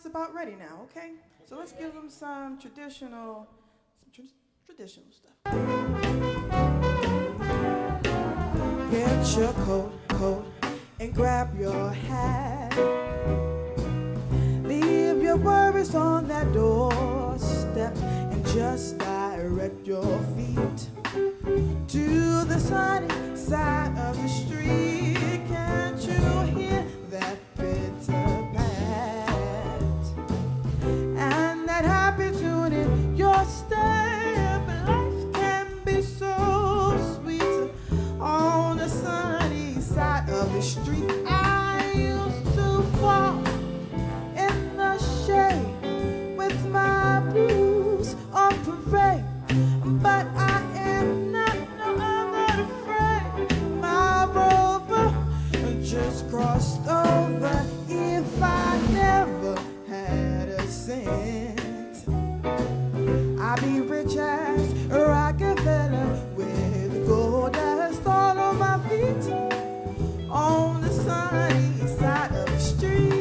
about ready now, okay? So let's give them some traditional stuff. Get your coat, and grab your hat. Leave your worries on that doorstep and just direct your feet to the sunny side of the street. Can't you hear that bitter pat and that happy tune in your step? Life can be so sweet on the sunny side of the street. I used to walk in the shade with my blues on parade, but I am not afraid. My rover just crossed over. If I never had a cent, I'd be rich as Rockefeller with gold dust all on my feet on the sunny side of the street.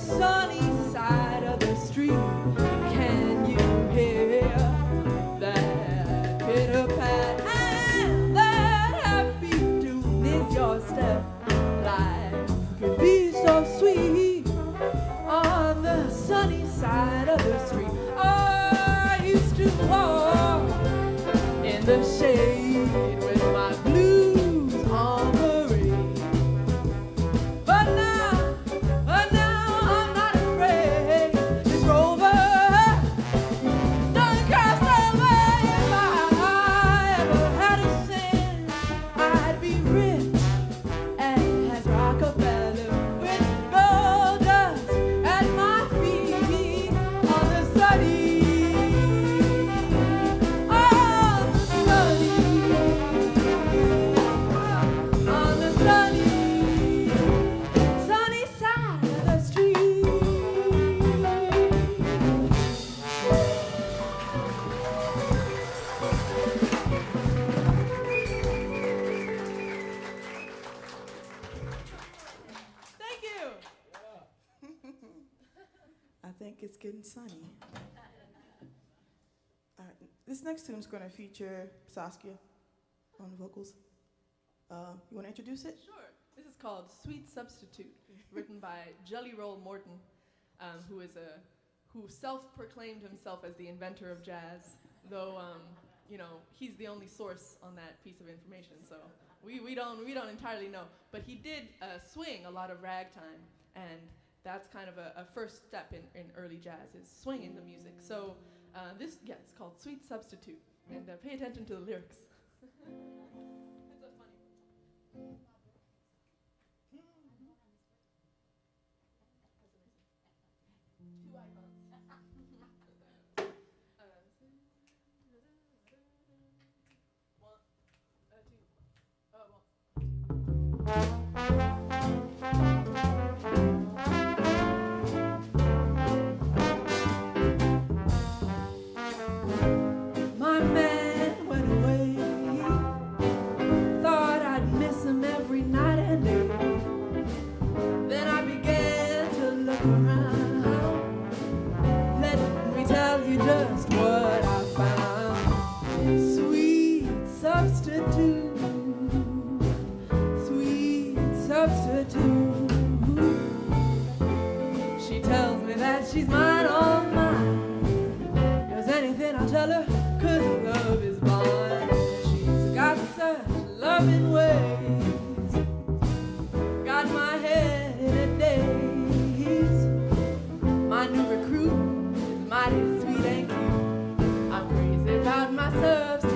sunny side of the street, can you hear that pitter-pat and that happy tune is your step? Life could be so sweet on the sunny side of the street. Oh, I used to walk in the shade with my blues on parade. But now I'm not afraid. This rover done crossed over. If I ever had a cent, I'd be rich as Rockefeller with gold dust at my feet on the sunny, on the sunny, sunny side of the street. Thank you. I think it's getting sunny. All right, this next tune's going to feature Saskia on the vocals. You want to introduce it? Sure. This is called Sweet Substitute, written by Jelly Roll Morton, who self-proclaimed himself as the inventor of jazz, though he's the only source on that piece of information, so we don't entirely know. But he did swing a lot of ragtime, and that's kind of a first step in early jazz, is swinging the music. So it's called Sweet Substitute, and pay attention to the lyrics. It's a funny one. Two icons. One, two. My man went away. Thought I'd miss him every night and day. Then I began to look around. Let me tell you just what I found. Sweet substitute, sweet substitute. She tells me that she's mine, all mine. Does anything I tell her, 'cause love is blind. She's got such loving ways, got my head in a daze. My new recruit is mighty sweet and cute. I'm crazy about my substitute.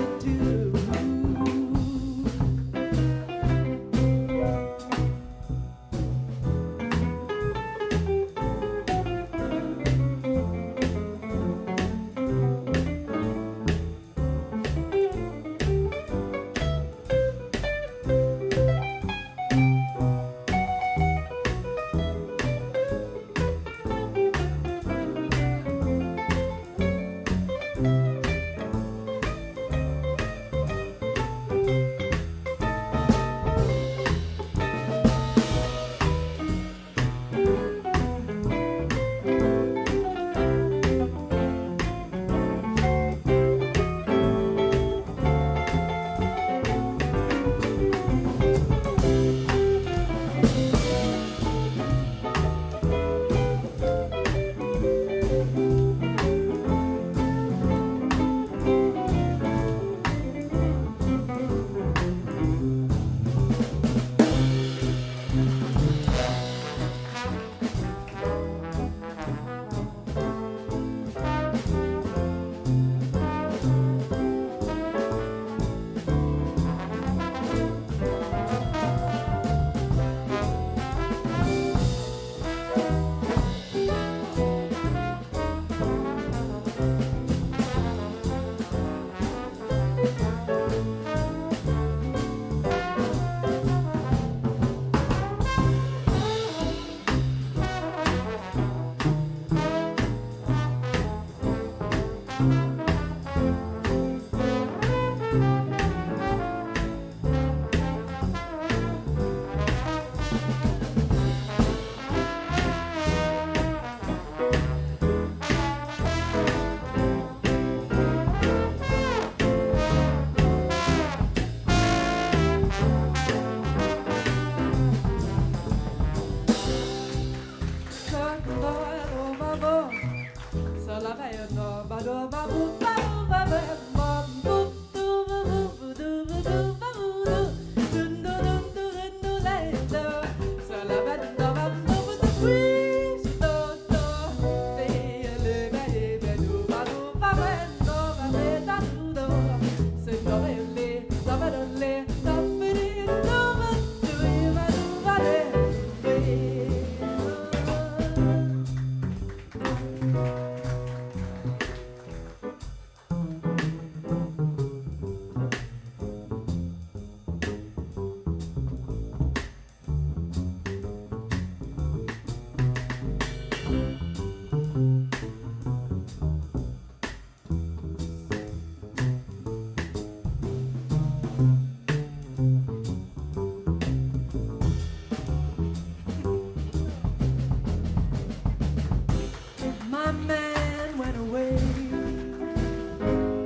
My man went away.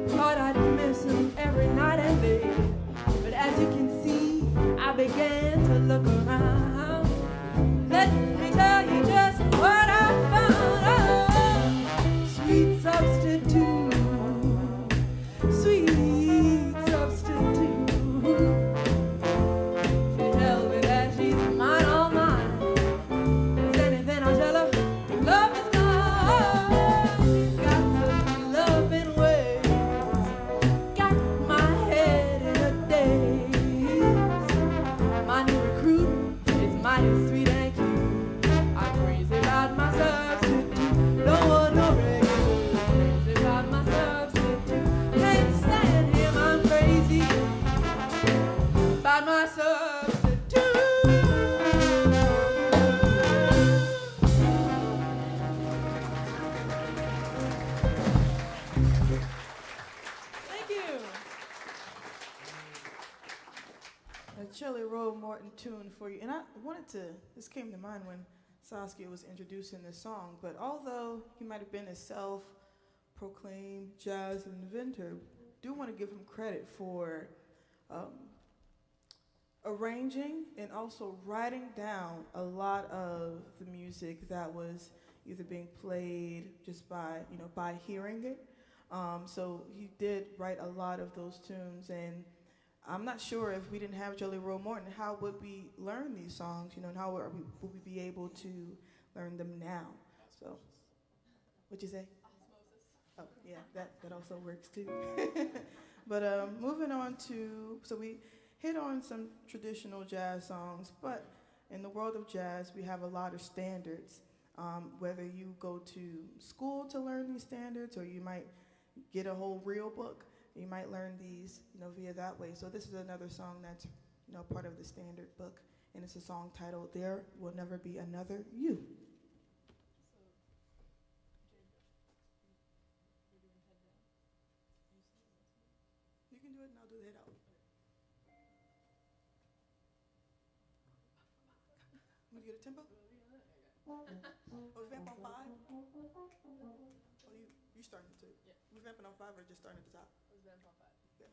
Thought I'd miss him every night and day. But as you can see, I began to look around. Let me tell you just what I found. Oh, sweet substitute, sweet substitute. She tells me that she's mine, all mine. Is anything I'll tell her? Love is gone. She's got such loving ways. Got my head in a daze. My new recruit is mighty sweet and cute. I'm crazy about my substitute. Don't want no regular. Crazy about my substitute. Can't stand him. I'm crazy about my substitute. Thank you. A Jelly Roll Morton tune for you. And I wanted to, this came to mind when Saskia was introducing this song, but although he might have been a self-proclaimed jazz inventor, do want to give him credit for arranging and also writing down a lot of the music that was either being played just by, by hearing it. So he did write a lot of those tunes, and I'm not sure if we didn't have Jelly Roll Morton, how would we learn these songs, and how would we be able to learn them now? So, what'd you say? Osmosis. Oh, yeah, that also works too. But moving on to, so we hit on some traditional jazz songs, but in the world of jazz, we have a lot of standards. Whether you go to school to learn these standards, or you might get a whole real book, you might learn these, via that way. So this is another song that's, part of the standard book, and it's a song titled "There Will Never Be Another You." You can do it, and I'll do the head out. Want to get a tempo? Oh, vamp on 5? Oh, you starting to? Yeah. We vamping on 5 or just starting at the top? I was vamping on 5. Yeah.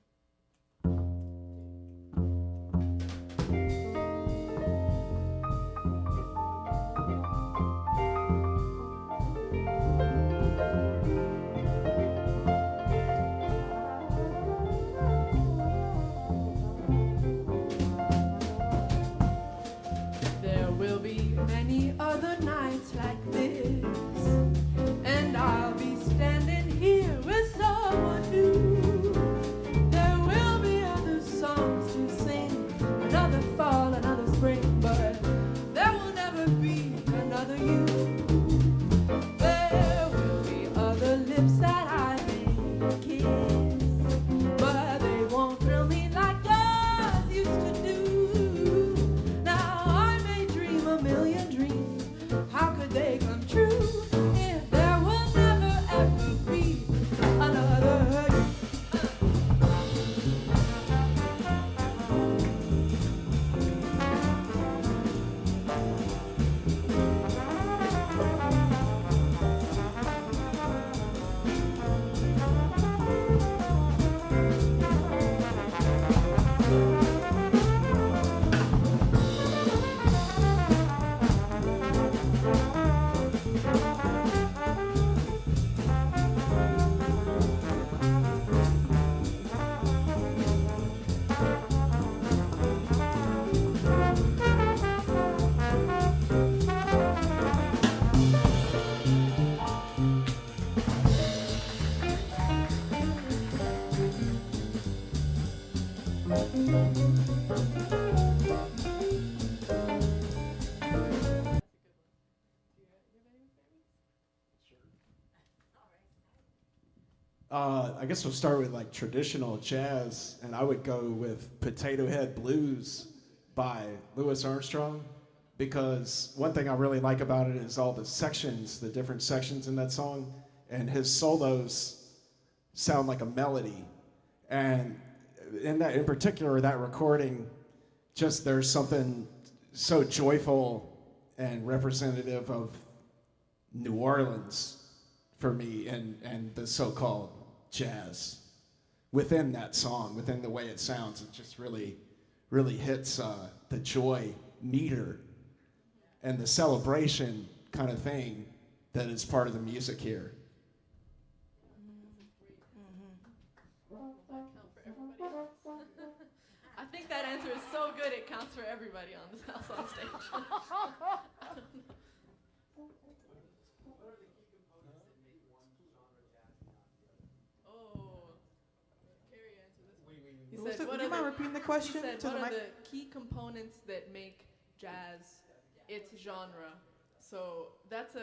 There will be many other nights like this, and I'll be standing here with someone new. I guess we'll start with like traditional jazz, and I would go with Potato Head Blues by Louis Armstrong, because one thing I really like about it is all the sections, the different sections in that song, and his solos sound like a melody. And in particular, that recording, just there's something so joyful and representative of New Orleans for me, and the so-called jazz within that song, within the way it sounds. It just really, really hits the joy meter and the celebration kind of thing that is part of the music here. I think that answer is so good it counts for everybody on this house on stage. Oh, Carrie answered this one. He said, Would you mind repeating the question? He said, to what the are mic? the key components that make jazz its genre? So it's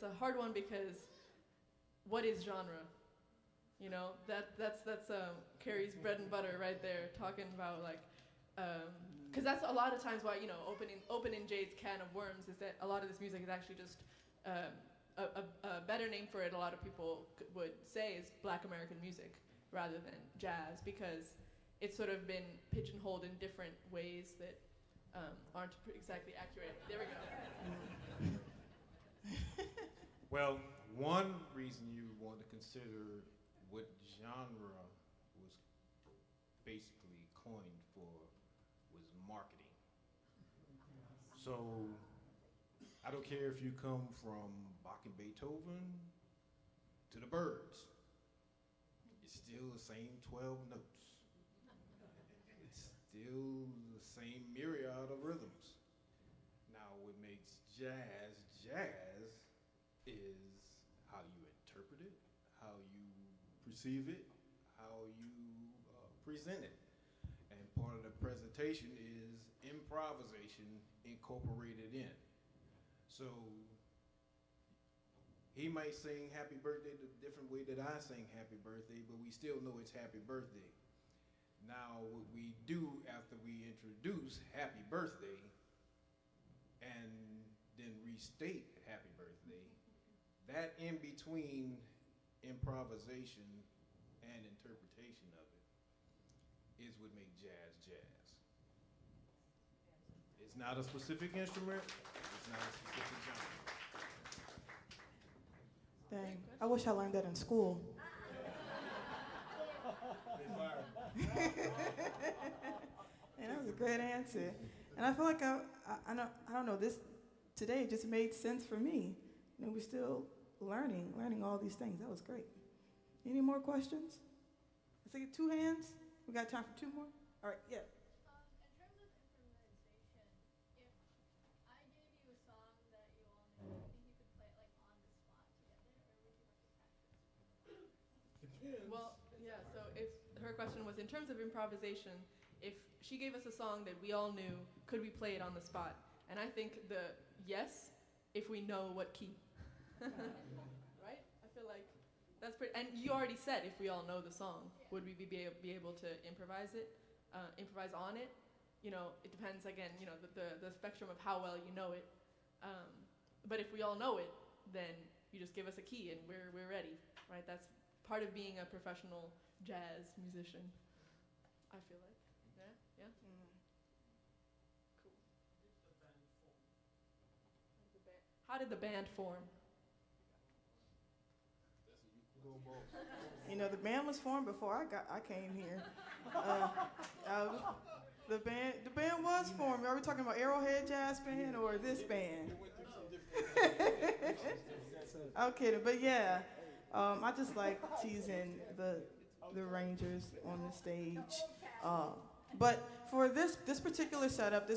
a hard one, because what is genre? You know, that's Carrie's bread and butter right there, talking about like, because that's a lot of times why, you know, opening Jade's can of worms is that a lot of this music is actually just a better name for it. A lot of people would say is Black American music rather than jazz, because it's sort of been pigeonholed in different ways that aren't exactly accurate. There we go. Well, one reason you want to consider what genre was basically coined for was marketing. So I don't care if you come from Bach and Beethoven to the Byrds. It's still the same 12 notes. It's still the same myriad of rhythms. Now, what makes jazz jazz is how you interpret it, how you perceive it, how you present it. And part of the presentation is improvisation incorporated in. So he might sing happy birthday the different way that I sing happy birthday, but we still know it's happy birthday. Now, what we do after we introduce happy birthday and then restate happy birthday, that in between improvisation and interpretation of it is what makes jazz jazz. It's not a specific instrument, it's not a specific genre. Dang, I wish I learned that in school. And that was a great answer. And I feel like I don't know, this today just made sense for me. You know, we're still learning all these things. That was great. Any more questions? Let's take 2 hands. We got time for 2 more? All right, yeah. In terms of improvisation, if I gave you a song that you all knew, do you think you could play it like on the spot together, or would you have to practice? Well, yeah, so if her question was, in terms of improvisation, if she gave us a song that we all knew, could we play it on the spot? And I think the yes, if we know what key. Right? I feel like that's pretty, and you already said if we all know the song, would we be able to improvise it, improvise on it? You know, it depends, again, you know, the spectrum of how well you know it. But if we all know it, then you just give us a key and we're ready, right? That's part of being a professional jazz musician, I feel like. Yeah? Mm. Cool. How did the band form? You know, the band was formed before I came here. The band was formed. Are we talking about Arrowhead Jazz Band or this band? Okay, but yeah, I just like teasing the Rangers on the stage. But for this particular setup,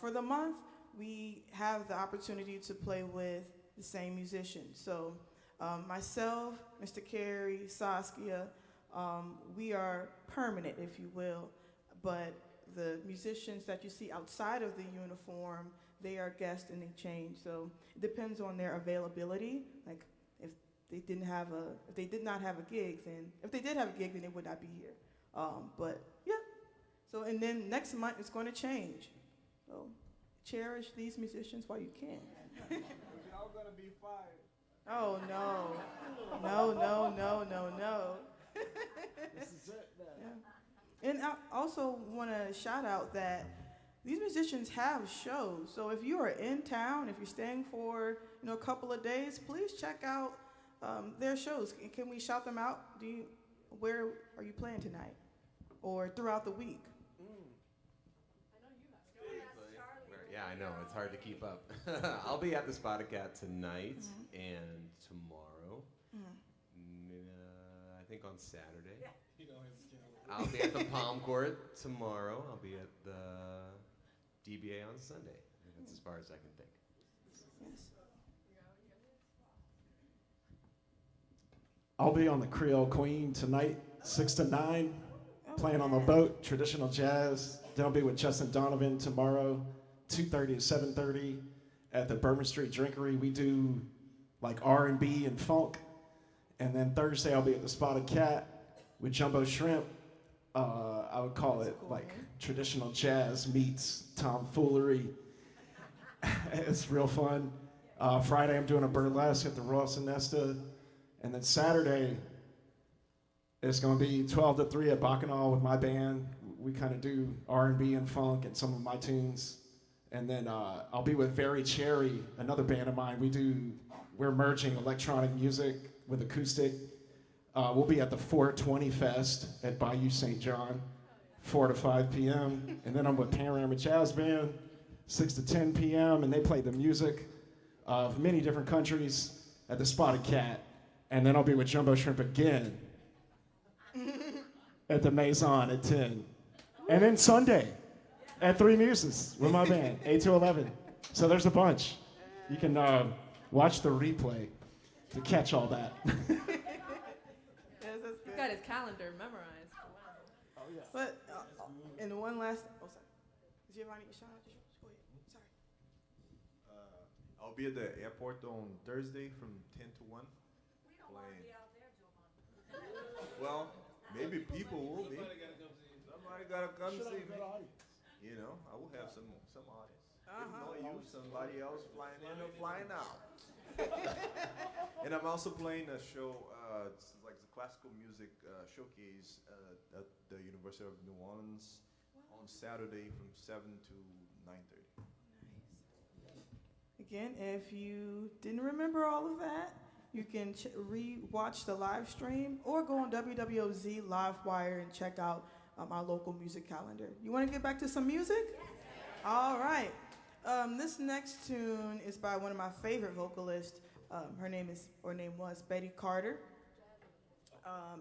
for the month, we have the opportunity to play with the same musicians. So myself, Mr. Carey, Saskia, we are permanent, if you will, but the musicians that you see outside of the uniform, they are guests and they change. So it depends on their availability. Like if if they did not have a gig, then if they did have a gig, then they would not be here. But yeah. So and then next month it's going to change. So cherish these musicians while you can. Y'all gonna be fired. Oh no, no. This is it, man. Yeah. And I also want to shout out that these musicians have shows. So if you are in town, if you're staying for a couple of days, please check out their shows. Can we shout them out? Where are you playing tonight, or throughout the week? Yeah, I know. It's hard to keep up. I'll be at the Spotted Cat tonight and tomorrow. I think on Saturday. You know his schedule. I'll be at the Palm Court tomorrow. I'll be at the DBA on Sunday. That's as far as I can think. Yes. I'll be on the Creole Queen tonight, 6 to 9, playing on the boat, traditional jazz. Then I'll be with Justin Donovan tomorrow, 2:30 to 7:30 at the Bourbon Street Drinkery. We do like R&B and funk. And then Thursday I'll be at the Spotted Cat with Jumbo Shrimp. I would call it like traditional jazz meets tomfoolery. It's real fun. Friday I'm doing a burlesque at the Ross and Nesta. And then Saturday it's going to be 12 to 3 at Bacchanal with my band. We kind of do R&B and funk and some of my tunes. And then I'll be with Very Cherry, another band of mine. We're merging electronic music with acoustic. We'll be at the 420 Fest at Bayou St. John, 4 to 5 p.m. And then I'm with Arrowhead Jazz Band, 6 to 10 p.m. And they play the music of many different countries at the Spotted Cat. And then I'll be with Jumbo Shrimp again at the Maison at 10. And then Sunday at Three Muses with my band, 8 to 11. So there's a bunch. You can watch the replay to catch all that. Yes, that's He's good. got his calendar memorized. Wow. Oh yeah. But and one last. Oh, sorry. Giovanni, you shout out. Just go ahead. Sorry. I'll be at the airport on Thursday from 10 to 1. We don't want to be out there, Giovanni. Well, maybe people will be. Somebody gotta come see you. Somebody gotta come Should see have me. good audience. You know, I will have some audience. If Uh-huh. not you, somebody else flying in or flying out. And I'm also playing a show, it's like the classical music showcase at the University of New Orleans on Saturday from 7 to 9:30. Again, if you didn't remember all of that, you can re-watch the live stream or go on WWOZ Livewire and check out our local music calendar. You want to get back to some music? All right. This next tune is by one of my favorite vocalists. Her name was Betty Carter.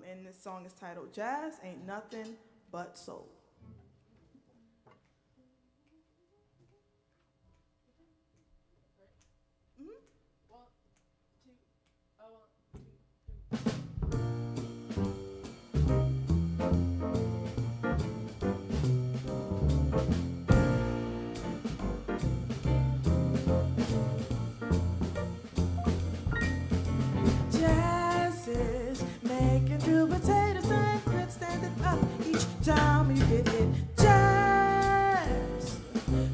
And this song is titled Jazz Ain't Nothing But Soul. Jazz is making two potatoes and grits standing up each time you get it. Jazz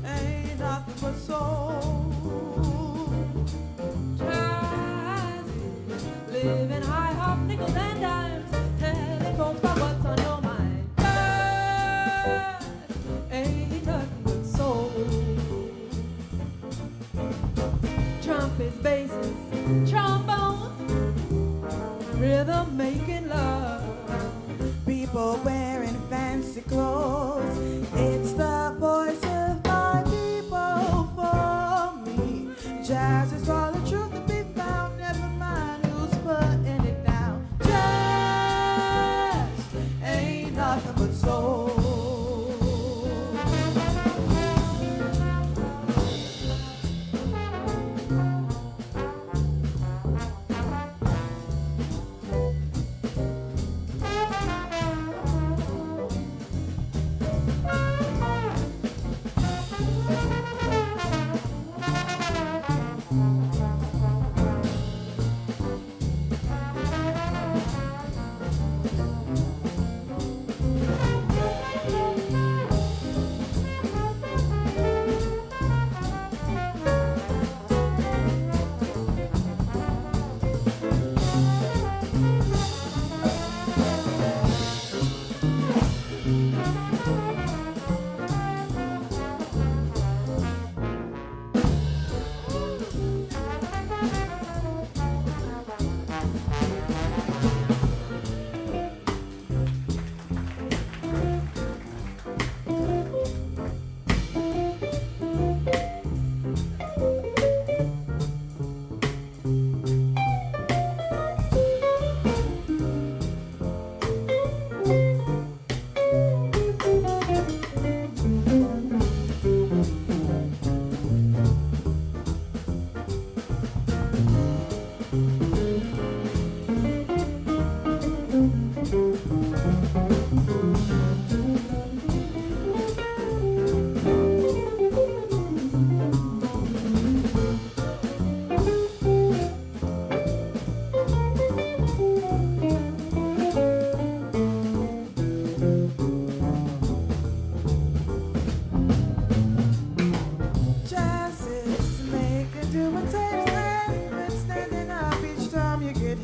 ain't nothing but soul. Jazz is living high off nickels and dimes, telling folks about what's on your mind. Jazz ain't nothing but soul. Trumpets, basses, trombones, rhythm making love. People wearing fancy clothes. It's the voice of my people for me. Jazz is all the truth to be found. Never mind who's putting it down. Jazz ain't nothing but soul.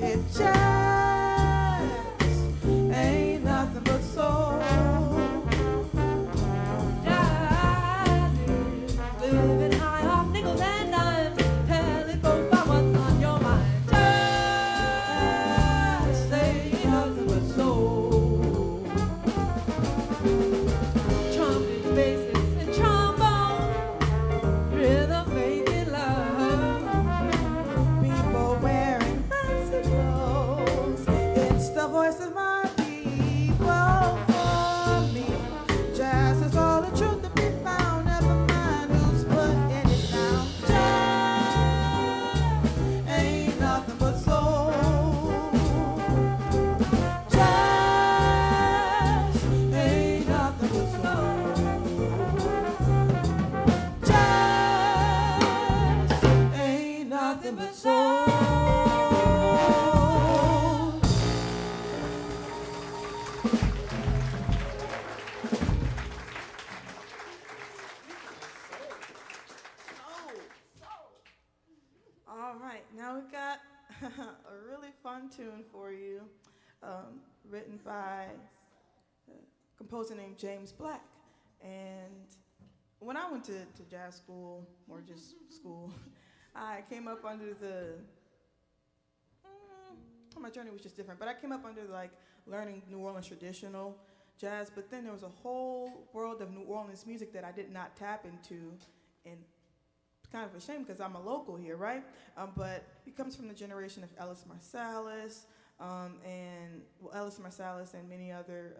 Arrowhead Jazz ain't nothing but soul. Jazz is living high off nickels and dimes, telling folks about what's on your mind. Jazz ain't nothing but soul. Trumpets, basses, and trombones, rhythm making love. People wearing fancy clothes. It's the voice of my people. For me, jazz is all the truth to be found. Never mind who's putting it down. Jazz ain't nothing but soul. Jazz ain't nothing but soul. Jazz ain't nothing but soul. All right, now we've got a really fun tune for you, written by a composer named James Black. And when I went to jazz school, or just school, I came up under the, my journey was just different, but I came up under like learning New Orleans traditional jazz, but then there was a whole world of New Orleans music that I did not tap into, and it's kind of a shame because I'm a local here, right? But he comes from the generation of Ellis Marsalis, Ellis Marsalis and many other,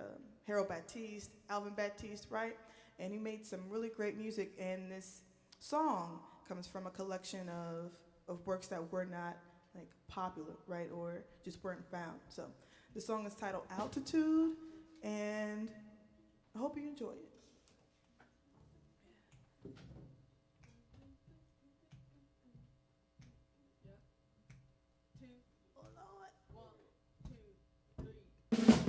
Harold Baptiste, Alvin Baptiste, right? And he made some really great music, and this song comes from a collection of works that were not like popular, right, or just weren't found. So the song is titled Altitude, and I hope you enjoy it. Oh, Lord. 1, 2, 3. Altitude.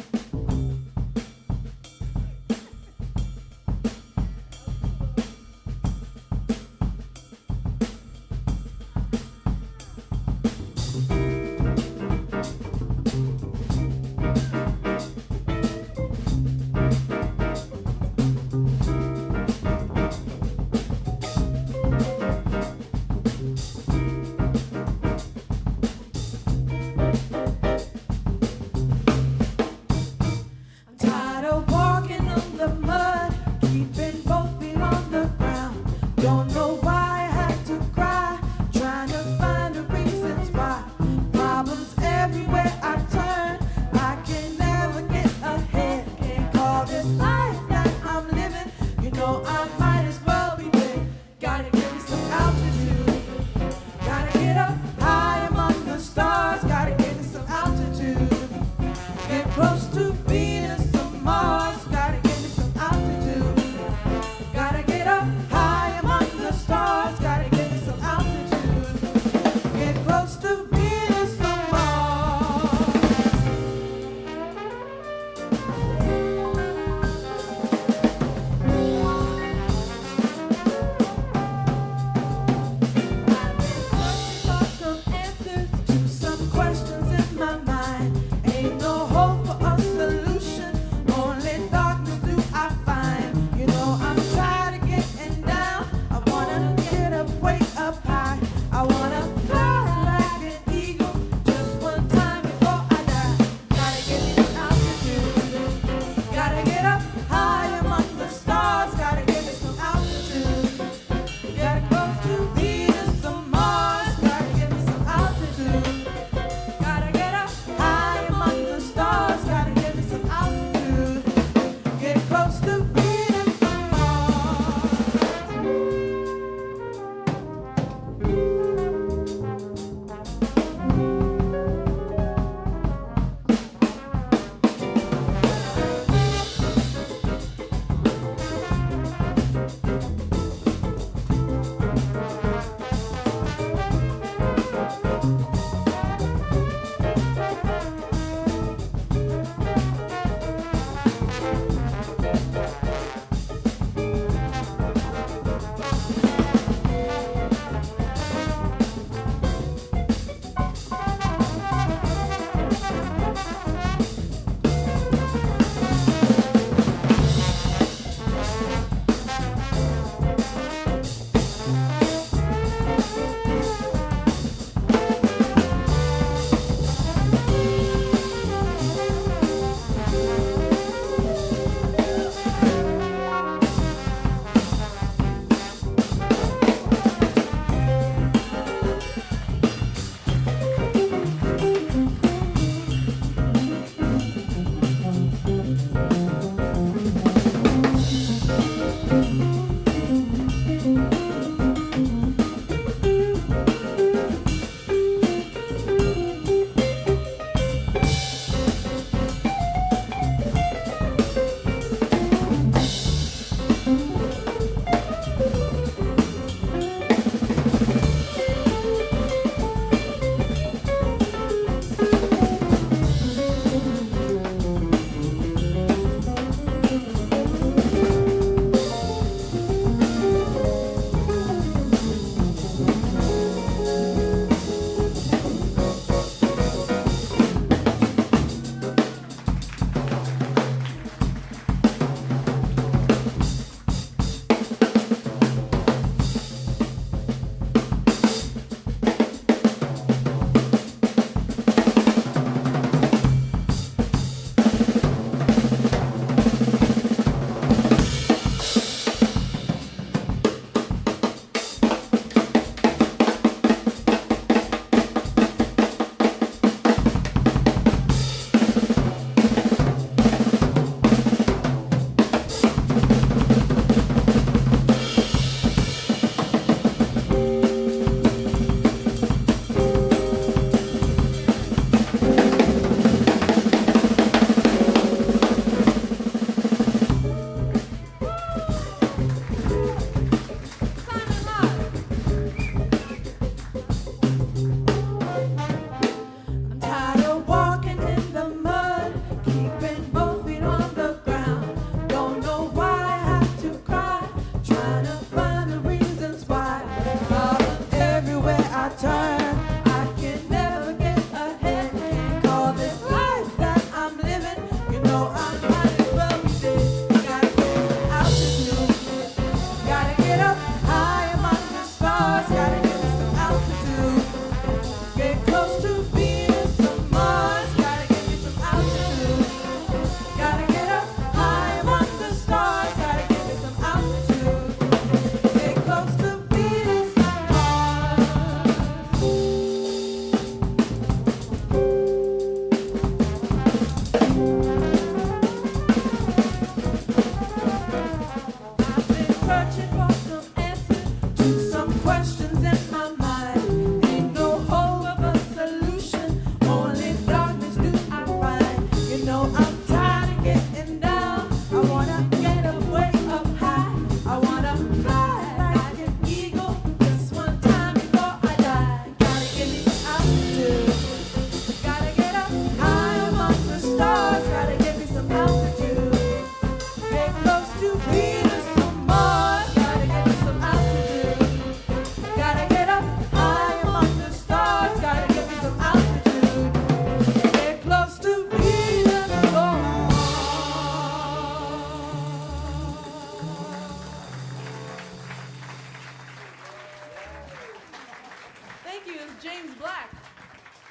was James Black.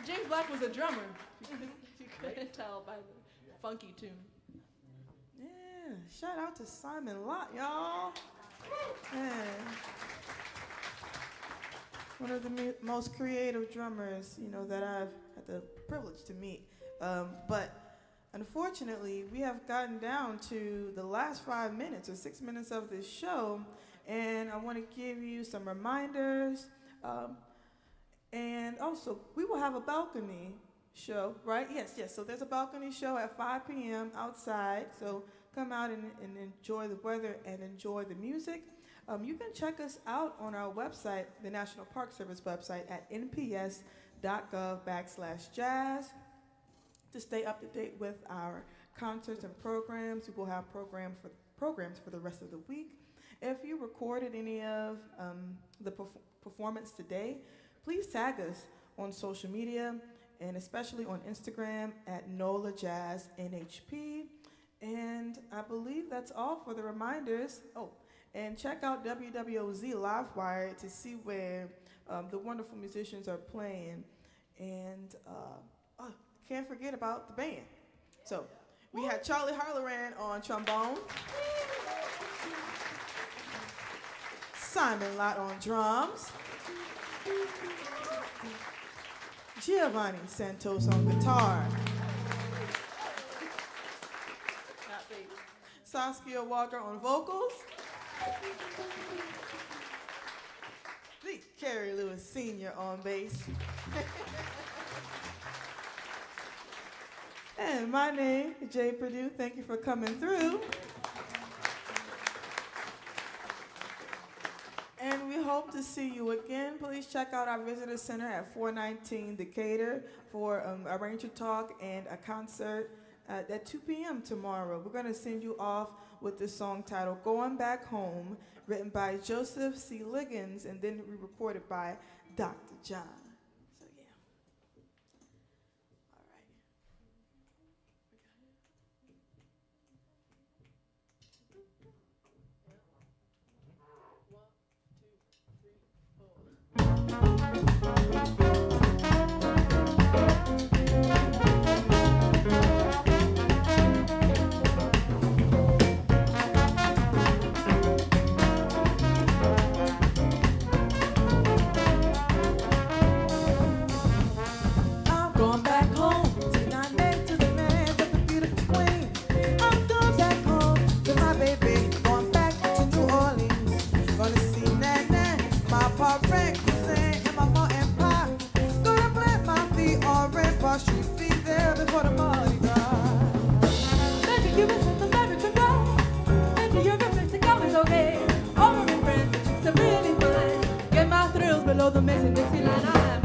James Black was a drummer. If you couldn't tell by the funky tune. Yeah, shout out to Simon Lott, y'all. Man. One of the most creative drummers, that I've had the privilege to meet. But unfortunately, we have gotten down to the last 5 minutes or 6 minutes of this show, and I want to give you some reminders. And also, we will have a balcony show, right? Yes. So there's a balcony show at 5 p.m. outside. So come out and enjoy the weather and enjoy the music. You can check us out on our website, the National Park Service website at nps.gov/jazz to stay up to date with our concerts and programs. We will have programs for the rest of the week. If you recorded any of the performance today, please tag us on social media and especially on Instagram at NOLA Jazz NHP. And I believe that's all for the reminders. Oh, and check out WWOZ Livewire to see where the wonderful musicians are playing. And can't forget about the band. So we had Charlie Harleran on trombone, Simon Lott on drums, Giovanni Santos on guitar, Saskia Walker on vocals, Kerry Lewis Sr. on bass, and my name is Jay Perdue. Thank you for coming through. And we hope to see you again. Please check out our visitor center at 419 Decatur for a ranger talk and a concert at 2 p.m. tomorrow. We're going to send you off with the song titled Going Back Home, written by Joseph C. Liggins, and then re-recorded by Dr. John. So, yeah. All right. Below the Mason Dixie line,